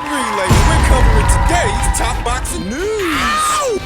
Relay, we're covering today's top boxing news.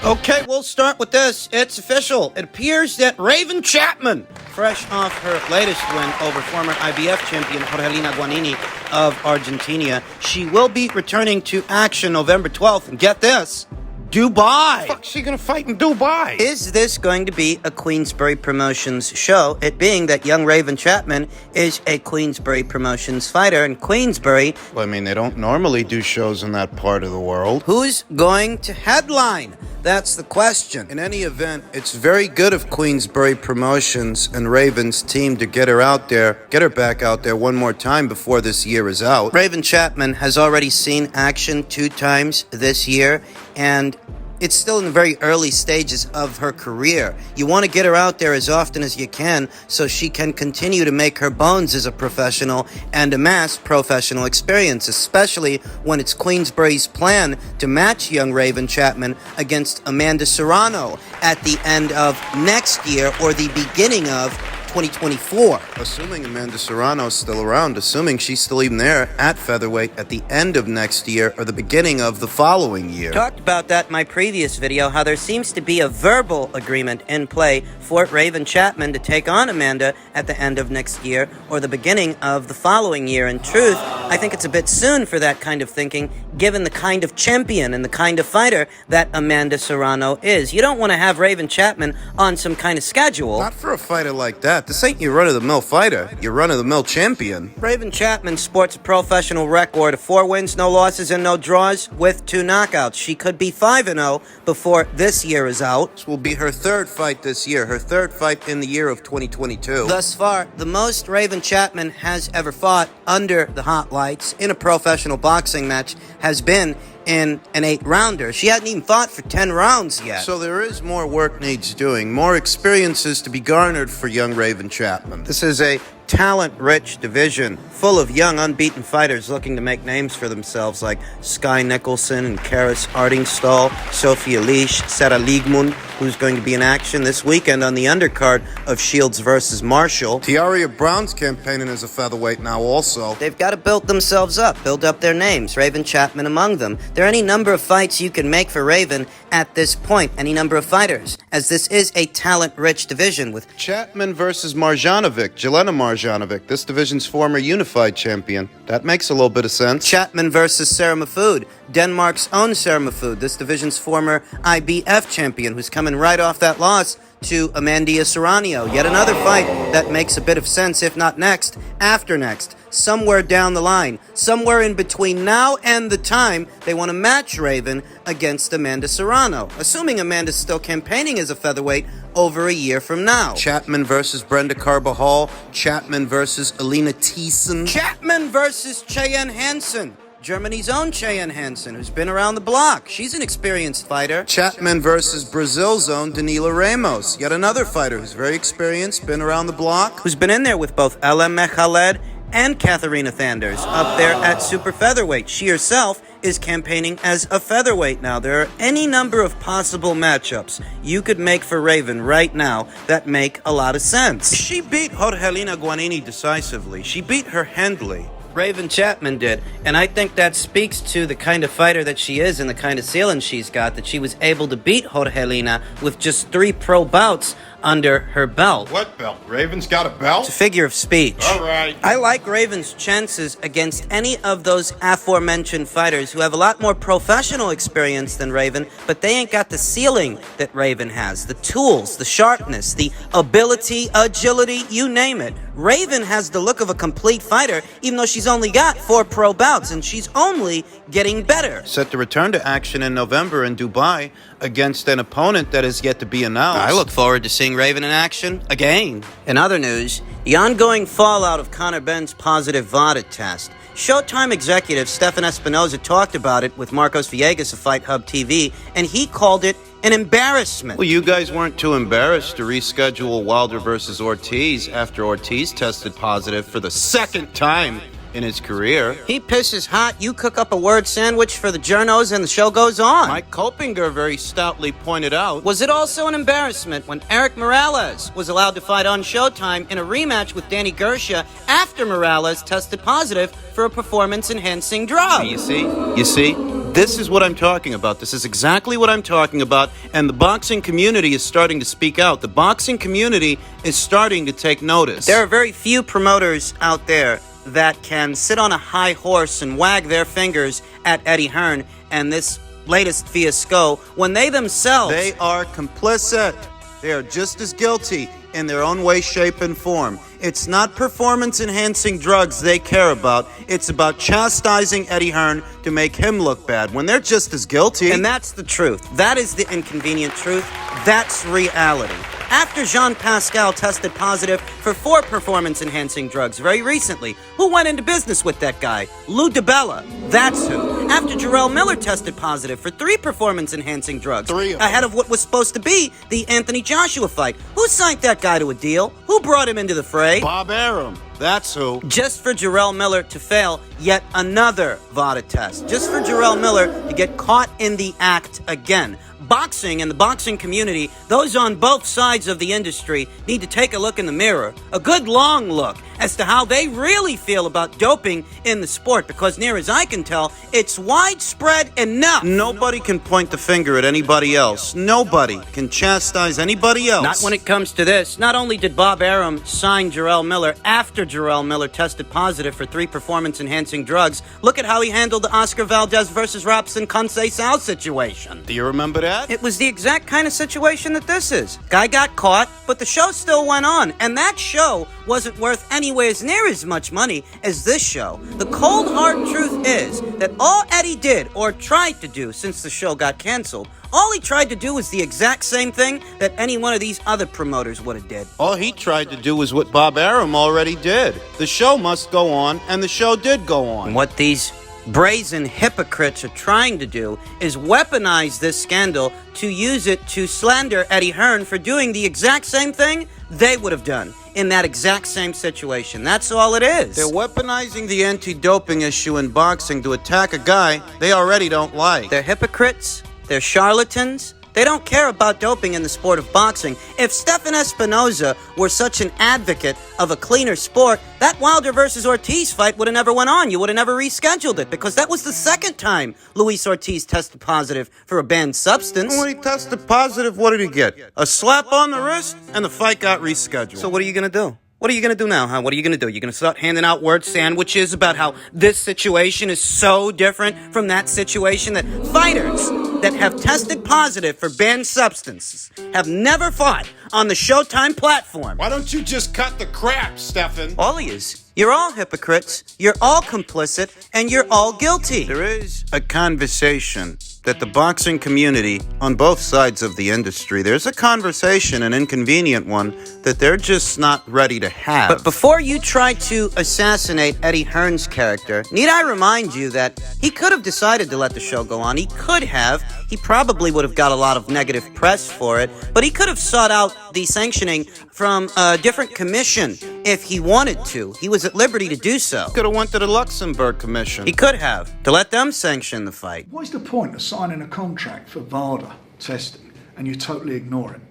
Okay, we'll start with this. It's official. It appears that Raven Chapman, fresh off her latest win over former IBF champion Jorgelina Guanini of Argentina, she will be returning to action November 12th. And get this, Dubai. Fuck's she gonna fight in Dubai? Is this going to be a Queensberry Promotions show? It being that young Raven Chapman is a Queensberry Promotions fighter, and Queensberry... Well, I mean, they don't normally do shows in that part of the world. Who's going to headline? That's the question. In any event, it's very good of Queensberry Promotions and Raven's team to get her out there, get her back out there one more time before this year is out. Raven Chapman has already seen action 2 times this year, and it's still in the very early stages of her career. You want to get her out there as often as you can so she can continue to make her bones as a professional and amass professional experience, especially when it's Queensberry's plan to match young Raven Chapman against Amanda Serrano at the end of next year or the beginning of 2024. Assuming Amanda Serrano's still around, assuming she's still even there at featherweight at the end of next year or the beginning of the following year. Talked about that in my previous video, how there seems to be a verbal agreement in play for Raven Chapman to take on Amanda at the end of next year or the beginning of the following year. In truth, I think it's a bit soon for that kind of thinking, given the kind of champion and the kind of fighter that Amanda Serrano is. You don't want to have Raven Chapman on some kind of schedule. Not for a fighter like that. This ain't your run-of-the-mill fighter. Your run-of-the-mill champion. Raven Chapman sports a professional record of 4 wins, no losses, and no draws with 2 knockouts. She could be 5-0 before this year is out. This will be her 3rd fight this year, her 3rd fight in the year of 2022. Thus far, the most Raven Chapman has ever fought under the hot lights in a professional boxing match has been in an 8-rounder. She hadn't even fought for 10 rounds yet. So there is more work needs doing, more experiences to be garnered for young Raven Chapman. This is a talent-rich division full of young, unbeaten fighters looking to make names for themselves, like Sky Nicholson and Karis Artingstall, Sophia Leash, Sarah Liegmund, who's going to be in action this weekend on the undercard of Shields versus Marshall. Tiaria Brown's campaigning as a featherweight now also. They've got to build themselves up, build up their names, Raven Chapman among them. There are any number of fights you can make for Raven at this point, any number of fighters, as this is a talent-rich division with Chapman versus Marjanovic, Jelena Marjanovic, this division's former unified champion. That makes a little bit of sense. Chapman versus Sarah Mahfoud, Denmark's own Sarah Mahfoud, this division's former IBF champion, who's coming right off that loss to Amanda Serrano. Yet another fight that makes a bit of sense, if not next, after next, somewhere down the line, somewhere in between now and the time they want to match Raven against Amanda Serrano, assuming Amanda's still campaigning as a featherweight over a year from now. Chapman versus Brenda Carbajal, Chapman versus Alina Thiessen. Chapman versus Cheyenne Hansen, Germany's own Cheyenne Hansen, who's been around the block. She's an experienced fighter. Chapman versus Brazil's own Danila Ramos, yet another fighter who's very experienced, been around the block. Who's been in there with both Elem Mekhaled and Katharina Thanders up there at super featherweight. She herself is campaigning as a featherweight now. There are any number of possible matchups you could make for Raven right now that make a lot of sense. She beat Jorgelina Guanini decisively. She beat her handily. Raven Chapman did, and I think that speaks to the kind of fighter that she is and the kind of ceiling she's got, that she was able to beat Jorgelina with just 3 pro bouts under her belt. What belt? Raven's got a belt? It's a figure of speech. All right. I like Raven's chances against any of those aforementioned fighters who have a lot more professional experience than Raven, but they ain't got the ceiling that Raven has. The tools, the sharpness, the ability, agility, you name it. Raven has the look of a complete fighter, even though she's only got 4 pro bouts, and she's only getting better. Set to return to action in November in Dubai against an opponent that is yet to be announced. I look forward to seeing Raven in action again. In other news, the ongoing fallout of Conor Benn's positive VADA test. Showtime executive Stefan Espinoza talked about it with Marcos Villegas of Fight Hub TV, and he called it an embarrassment. Well, you guys weren't too embarrassed to reschedule Wilder versus Ortiz after Ortiz tested positive for the 2nd time in his career. He pisses hot, you cook up a word sandwich for the journos, and the show goes on. Mike Kopinger very stoutly pointed out. Was it also an embarrassment when Eric Morales was allowed to fight on Showtime in a rematch with Danny Gersha after Morales tested positive for a performance-enhancing drug? You see? This is what I'm talking about. This is exactly what I'm talking about. And the boxing community is starting to speak out. The boxing community is starting to take notice. There are very few promoters out there that can sit on a high horse and wag their fingers at Eddie Hearn and this latest fiasco when they themselves... They are complicit. They are just as guilty in their own way, shape, and form. It's not performance-enhancing drugs they care about. It's about chastising Eddie Hearn to make him look bad when they're just as guilty. And that's the truth. That is the inconvenient truth. That's reality. After Jean Pascal tested positive for 4 performance-enhancing drugs very recently, who went into business with that guy? Lou DiBella. That's who. After Jarrell Miller tested positive for 3 performance-enhancing drugs, 3 of them. ahead of what was supposed to be the Anthony Joshua fight, who signed that guy to a deal? Who brought him into the fray? Bob Arum. That's who. Just for Jarrell Miller to fail yet another VADA test. Just for Jarrell Miller to get caught in the act again. Boxing and the boxing community, those on both sides of the industry, need to take a look in the mirror, a good long look, as to how they really feel about doping in the sport, because near as I can tell, it's widespread enough. Nobody can point the finger at anybody else. Nobody can chastise anybody else. Not when it comes to this. Not only did Bob Arum sign Jarrell Miller after Jarrell Miller tested positive for 3 performance-enhancing drugs, look at how he handled the Oscar Valdez versus Robson Conceição situation. Do you remember that? It was the exact kind of situation that this is. Guy got caught, but the show still went on, and that show wasn't worth anywhere near as much money as this show. The cold hard truth is that all Eddie did, or tried to do since the show got canceled, all he tried to do was the exact same thing that any one of these other promoters would have did. All he tried to do was what Bob Arum already did. The show must go on, and the show did go on. And what these brazen hypocrites are trying to do is weaponize this scandal to use it to slander Eddie Hearn for doing the exact same thing they would have done in that exact same situation. That's all it is. They're weaponizing the anti-doping issue in boxing to attack a guy they already don't like. They're hypocrites. They're charlatans. They don't care about doping in the sport of boxing. If Stephen Espinoza were such an advocate of a cleaner sport, that Wilder versus Ortiz fight would have never went on. You would have never rescheduled it, because that was the second time Luis Ortiz tested positive for a banned substance. When he tested positive, what did he get? A slap on the wrist, and the fight got rescheduled. So what are you going to do? What are you going to do now, huh? What are you going to do? You're going to start handing out word sandwiches about how this situation is so different from that situation, that fighters that have tested positive for banned substances have never fought on the Showtime platform. Why don't you just cut the crap, Stefan? All of yous. You're all hypocrites, you're all complicit, and you're all guilty. There is a conversation that the boxing community, on both sides of the industry, there's a conversation, an inconvenient one, that they're just not ready to have. But before you try to assassinate Eddie Hearn's character, need I remind you that he could have decided to let the show go on. He could have. He probably would have got a lot of negative press for it, but he could have sought out the sanctioning from a different commission if he wanted to. He was at liberty to do so. Could have went to the Luxembourg Commission. He could have, to let them sanction the fight. What's the point of signing a contract for VADA testing and you totally ignore it?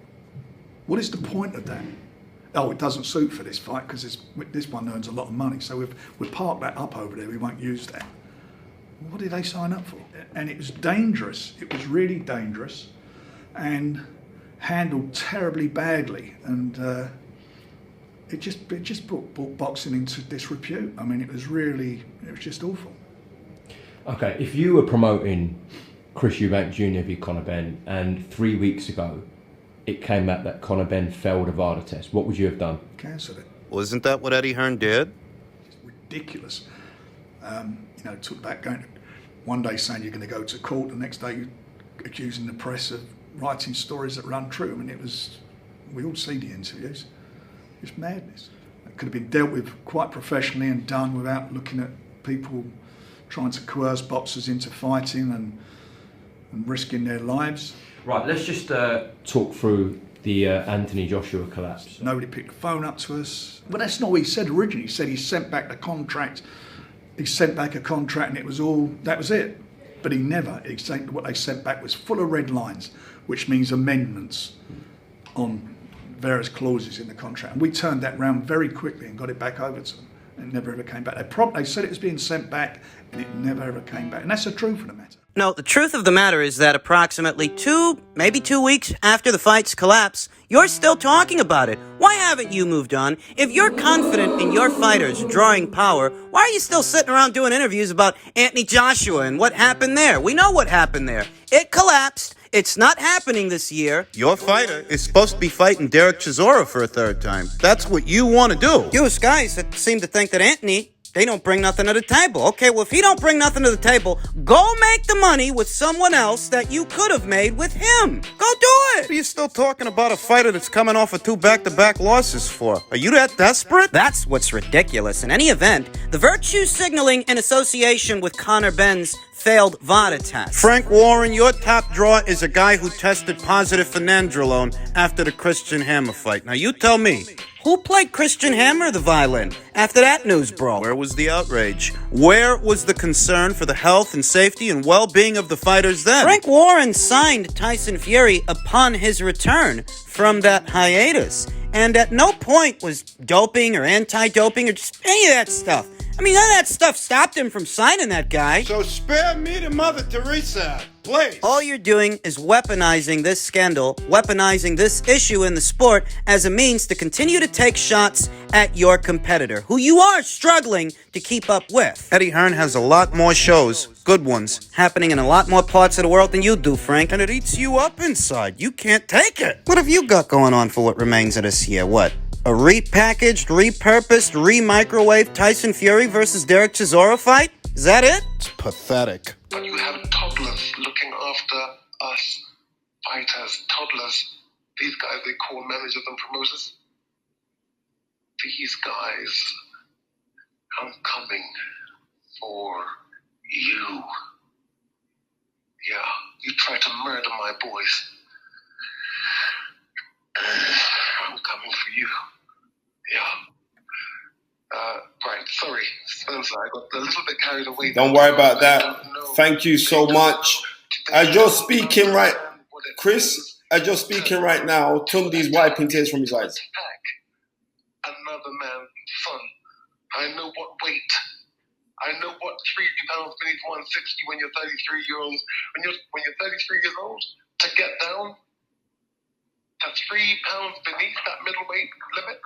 What is the point of that? Oh, it doesn't suit for this fight because this one earns a lot of money, so we've parked that up over there, we won't use that. What did they sign up for? And it was dangerous. It was really dangerous and handled terribly badly. And it just brought boxing into disrepute. I mean, it was just awful. Okay, if you were promoting Chris Eubank Jr. v Conor Benn, and 3 weeks ago it came out that Conor Benn failed a VADA test, what would you have done? Cancelled it. Wasn't that what Eddie Hearn did? It's ridiculous. Took that going one day saying you're going to go to court, the next day you're accusing the press of writing stories that were untrue. I mean, we all see the interviews. It's madness. It could have been dealt with quite professionally and done without looking at people trying to coerce boxers into fighting and risking their lives. Right, let's just talk through the Anthony Joshua collapse. Nobody picked the phone up to us. But that's not what he said originally. He said he sent back the contract he sent back a contract and that was it. But what they sent back was full of red lines, which means amendments on various clauses in the contract. And we turned that round very quickly and got it back over to them. It never ever came back. They said it was being sent back and it never ever came back. And that's the truth of the matter. No, the truth of the matter is that approximately 2 weeks after the fights collapse, you're still talking about it. Why haven't you moved on? If you're confident in your fighters drawing power, why are you still sitting around doing interviews about Anthony Joshua and what happened there? We know what happened there. It collapsed. It's not happening this year. Your fighter is supposed to be fighting Derek Chisora for a third time. That's what you want to do. You guys that seem to think that Anthony, they don't bring nothing to the table. Okay, well, if he don't bring nothing to the table, go make the money with someone else that you could have made with him. Go do it. What are you still talking about a fighter that's coming off of 2 back-to-back losses for? Are you that desperate? That's what's ridiculous. In any event, the virtue signaling in association with Conor Benn's failed VADA test. Frank Warren, your top draw is a guy who tested positive for nandrolone after the Christian Hammer fight. Now, you tell me. Who played Christian Hammer the violin after that news broke? Where was the outrage? Where was the concern for the health and safety and well-being of the fighters then? Frank Warren signed Tyson Fury upon his return from that hiatus. And at no point was doping or anti-doping or just any of that stuff. I mean, none of that stuff stopped him from signing that guy. So spare me the Mother Teresa, please. All you're doing is weaponizing this scandal, weaponizing this issue in the sport as a means to continue to take shots at your competitor, who you are struggling to keep up with. Eddie Hearn has a lot more shows, good ones, happening in a lot more parts of the world than you do, Frank. and it eats you up inside. You can't take it. What have you got going on for what remains of this year? What? A repackaged, repurposed, re-microwaved Tyson Fury versus Derek Chisora fight? Is that it? It's pathetic. But you have toddlers looking after us fighters. Toddlers. These guys they call managers and promoters. These guys, I'm coming for you. Yeah, you tried to murder my boys. I'm coming for you. Yeah. Right, sorry, Spencer, I got a little bit carried away. Don't worry about that. Thank you so much. As you're speaking right, Chris, as you're speaking right now, Tundi's wiping tears from his eyes. Another man's son. I know what weight. I know what 3 pounds beneath 160 when you're 33 years old. When you're 33 years old, to get down to 3 pounds beneath that middleweight limit,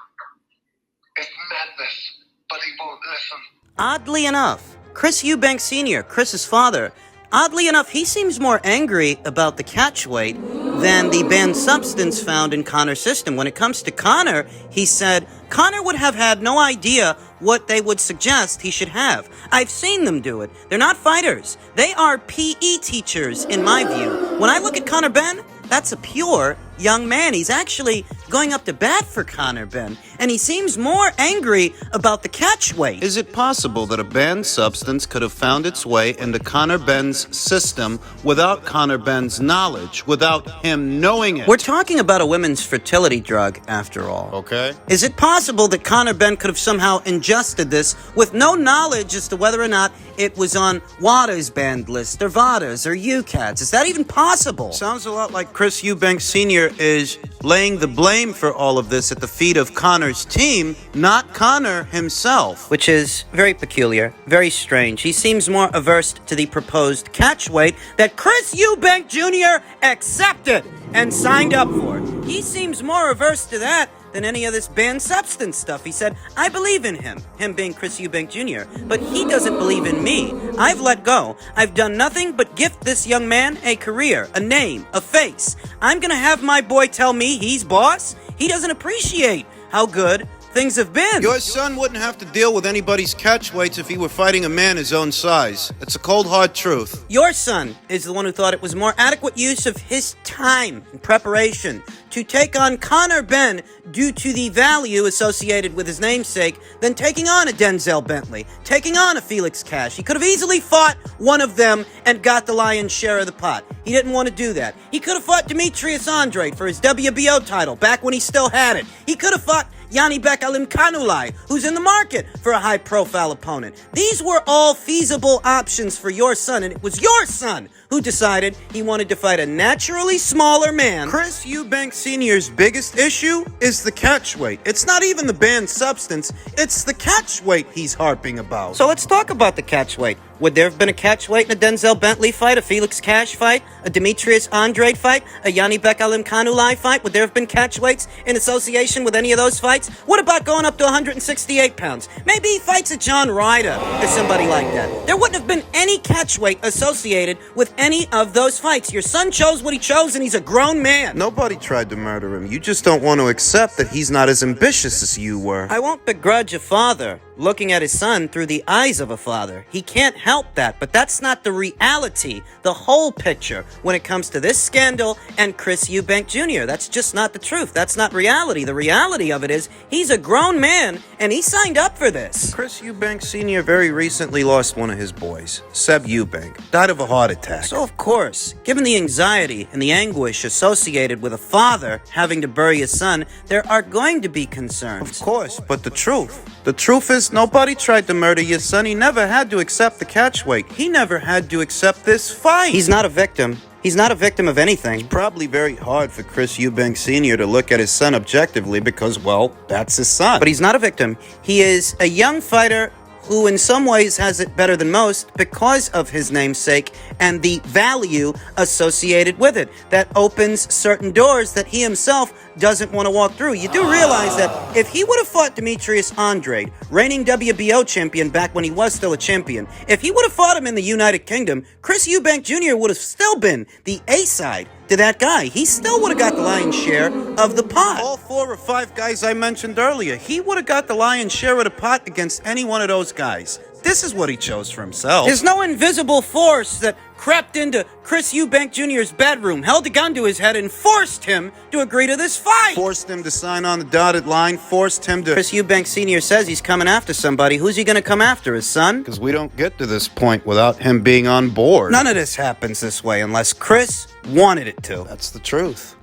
it's madness. But he won't listen. Oddly enough, Chris Eubank Sr., Chris's father, oddly enough, he seems more angry about the catch weight than the banned substance found in Conor's system. When it comes to Conor, he said Conor would have had no idea what they would suggest he should have. I've seen them do it. They're not fighters. They are PE teachers, in my view. When I look at Conor Benn, that's a pure young man. He's actually going up to bat for Conor Benn, and he seems more angry about the catch weight. Is it possible that a banned substance could have found its way into Conor Benn's system without Conor Benn's knowledge, without him knowing it? We're talking about a women's fertility drug, after all. Okay. Is it possible that Conor Benn could have somehow ingested this with no knowledge as to whether or not it was on WADA's banned list, or VADA's, or UCAT's? Is that even possible? Sounds a lot like Chris Eubank Sr. is laying the blame for all of this at the feet of Conor's team, not Conor himself. Which is very peculiar, very strange. He seems more averse to the proposed catch weight that Chris Eubank Jr. accepted and signed up for. He seems more averse to that than any of this banned substance stuff. He said, I believe in him being Chris Eubank Jr., but he doesn't believe in me. I've let go. I've done nothing but gift this young man a career, a name, a face. I'm gonna have my boy tell me he's boss? He doesn't appreciate how good things have been. Your son wouldn't have to deal with anybody's catch weights if he were fighting a man his own size. It's a cold, hard truth. Your son is the one who thought it was more adequate use of his time and preparation to take on Conor Benn due to the value associated with his namesake than taking on a Denzel Bentley, taking on a Felix Cash. He could have easily fought one of them and got the lion's share of the pot. He didn't want to do that. He could have fought Demetrius Andrade for his WBO title back when he still had it. He could have fought Eubank Sr, who's in the market for a high-profile opponent. These were all feasible options for your son, and it was your son who decided he wanted to fight a naturally smaller man. Chris Eubank Sr.'s biggest issue is the catch weight. It's not even the banned substance, it's the catch weight he's harping about. So let's talk about the catch weight. Would there have been a catch weight in a Denzel Bentley fight, a Felix Cash fight, a Demetrius Andrade fight, a Eubank Sr fight? Would there have been catch weights in association with any of those fights? What about going up to 168 pounds? Maybe he fights a John Ryder or somebody like that. There wouldn't have been any catch weight associated with any of those fights. Your son chose what he chose, and he's a grown man. Nobody tried to murder him. You just don't want to accept that he's not as ambitious as you were. I won't begrudge a father looking at his son through the eyes of a father. He can't help that, but that's not the reality, the whole picture when it comes to this scandal and Chris Eubank Jr. That's just not the truth. That's not reality. The reality of it is he's a grown man and he signed up for this. Chris Eubank Sr. very recently lost one of his boys, Seb Eubank, died of a heart attack. So of course, given the anxiety and the anguish associated with a father having to bury his son, there are going to be concerns. Of course, but the truth is nobody tried to murder your son. He never had to accept the catch weight. He never had to accept this fight. He's not a victim. He's not a victim of anything. It's probably very hard for Chris Eubank Sr. to look at his son objectively because, well, that's his son. But he's not a victim. He is a young fighter who in some ways has it better than most because of his namesake and the value associated with it. That opens certain doors that he himself doesn't want to walk through. You do realize that if he would have fought Demetrius Andrade, reigning WBO champion back when he was still a champion, if he would have fought him in the United Kingdom, Chris Eubank Jr. would have still been the A-side to that guy. He still would have got the lion's share of the pot. All 4 or 5 guys I mentioned earlier, he would have got the lion's share of the pot against any one of those guys. This is what he chose for himself. There's no invisible force that crept into Chris Eubank Jr.'s bedroom, held a gun to his head, and forced him to agree to this fight. Forced him to sign on the dotted line, forced him to... Chris Eubank Sr. says he's coming after somebody. Who's he going to come after, his son? Because we don't get to this point without him being on board. None of this happens this way unless Chris wanted it to. That's the truth.